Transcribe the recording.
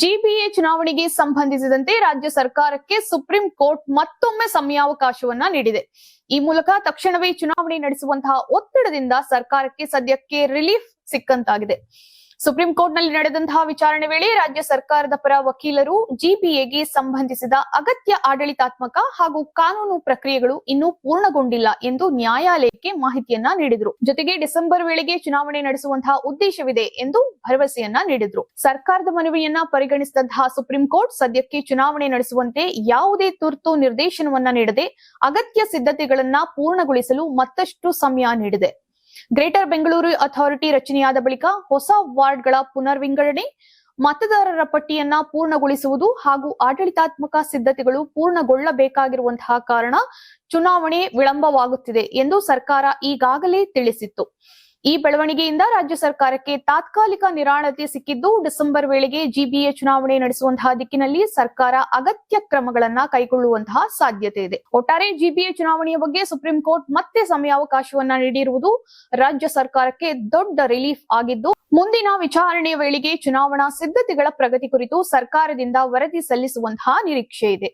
GBA ಚುನಾವಣೆಗೆ ಸಂಬಂಧಿಸಿದಂತೆ ರಾಜ್ಯ ಸರ್ಕಾರಕ್ಕೆ ಸುಪ್ರೀಂ ಕೋರ್ಟ್ ಮತ್ತೊಮ್ಮೆ ಸಮಯಾವಕಾಶವನ್ನ ನೀಡಿದೆ. ಈ ಮೂಲಕ ತಕ್ಷಣವೇ ಚುನಾವಣೆ ನಡೆಸುವಂತಹ ಒತ್ತಡದಿಂದ ಸರ್ಕಾರಕ್ಕೆ ಸದ್ಯಕ್ಕೆ ರಿಲೀಫ್ ಸಿಕ್ಕಂತಾಗಿದೆ. ಸುಪ್ರೀಂ ಕೋರ್ಟ್ ನಲ್ಲಿ ನಡೆದಂತಹ ವಿಚಾರಣೆ ವೇಳೆ ರಾಜ್ಯ ಸರ್ಕಾರದ ಪರ ವಕೀಲರು ಜಿಬಿಎಗೆ ಸಂಬಂಧಿಸಿದ ಅಗತ್ಯ ಆಡಳಿತಾತ್ಮಕ ಹಾಗೂ ಕಾನೂನು ಪ್ರಕ್ರಿಯೆಗಳು ಇನ್ನೂ ಪೂರ್ಣಗೊಂಡಿಲ್ಲ ಎಂದು ನ್ಯಾಯಾಲಯಕ್ಕೆ ಮಾಹಿತಿಯನ್ನ ನೀಡಿದ್ರು. ಜೊತೆಗೆ ಡಿಸೆಂಬರ್ ವೇಳೆಗೆ ಚುನಾವಣೆ ನಡೆಸುವಂತಹ ಉದ್ದೇಶವಿದೆ ಎಂದು ಭರವಸೆಯನ್ನ ನೀಡಿದ್ರು. ಸರ್ಕಾರದ ಮನವಿಯನ್ನ ಪರಿಗಣಿಸಿದಂತಹ ಸುಪ್ರೀಂ ಕೋರ್ಟ್ ಸದ್ಯಕ್ಕೆ ಚುನಾವಣೆ ನಡೆಸುವಂತೆ ಯಾವುದೇ ತುರ್ತು ನಿರ್ದೇಶನವನ್ನ ನೀಡದೆ ಅಗತ್ಯ ಸಿದ್ಧತೆಗಳನ್ನ ಪೂರ್ಣಗೊಳಿಸಲು ಮತ್ತಷ್ಟು ಸಮಯ ನೀಡಿದೆ. ಗ್ರೇಟರ್ ಬೆಂಗಳೂರು ಅಥಾರಿಟಿ ರಚನೆಯಾದ ಬಳಿಕ ಹೊಸ ವಾರ್ಡ್ಗಳ ಪುನರ್ವಿಂಗಡಣೆ, ಮತದಾರರ ಪಟ್ಟಿಯನ್ನ ಪೂರ್ಣಗೊಳಿಸುವುದು ಹಾಗೂ ಆಡಳಿತಾತ್ಮಕ ಸಿದ್ಧತೆಗಳು ಪೂರ್ಣಗೊಳ್ಳಬೇಕಾಗಿರುವಂತಹ ಕಾರಣ ಚುನಾವಣೆ ವಿಳಂಬವಾಗುತ್ತಿದೆ ಎಂದು ಸರ್ಕಾರ ಈಗಾಗಲೇ ತಿಳಿಸಿತ್ತು. ಈ ಬೆಳವಣಿಗೆಯಿಂದ ರಾಜ್ಯ ಸರ್ಕಾರಕ್ಕೆ ತಾತ್ಕಾಲಿಕ ನಿರಾಳತೆ ಸಿಕ್ಕಿದ್ದು, ಡಿಸೆಂಬರ್ ವೇಳೆಗೆ ಜಿಬಿಎ ಚುನಾವಣೆ ನಡೆಸುವಂತಹ ದಿಕ್ಕಿನಲ್ಲಿ ಸರ್ಕಾರ ಅಗತ್ಯ ಕ್ರಮಗಳನ್ನ ಕೈಗೊಳ್ಳುವಂತಹ ಸಾಧ್ಯತೆ ಇದೆ. ಒಟ್ಟಾರೆ ಜಿಬಿಎ ಚುನಾವಣೆಯ ಬಗ್ಗೆ ಸುಪ್ರೀಂ ಕೋರ್ಟ್ ಮತ್ತೆ ಸಮಯಾವಕಾಶವನ್ನ ನೀಡಿರುವುದು ರಾಜ್ಯ ಸರ್ಕಾರಕ್ಕೆ ದೊಡ್ಡ ರಿಲೀಫ್ ಆಗಿದ್ದು, ಮುಂದಿನ ವಿಚಾರಣೆಯ ವೇಳೆಗೆ ಚುನಾವಣಾ ಸಿದ್ಧತೆಗಳ ಪ್ರಗತಿ ಕುರಿತು ಸರ್ಕಾರದಿಂದ ವರದಿ ಸಲ್ಲಿಸುವಂತಹ ನಿರೀಕ್ಷೆ ಇದೆ.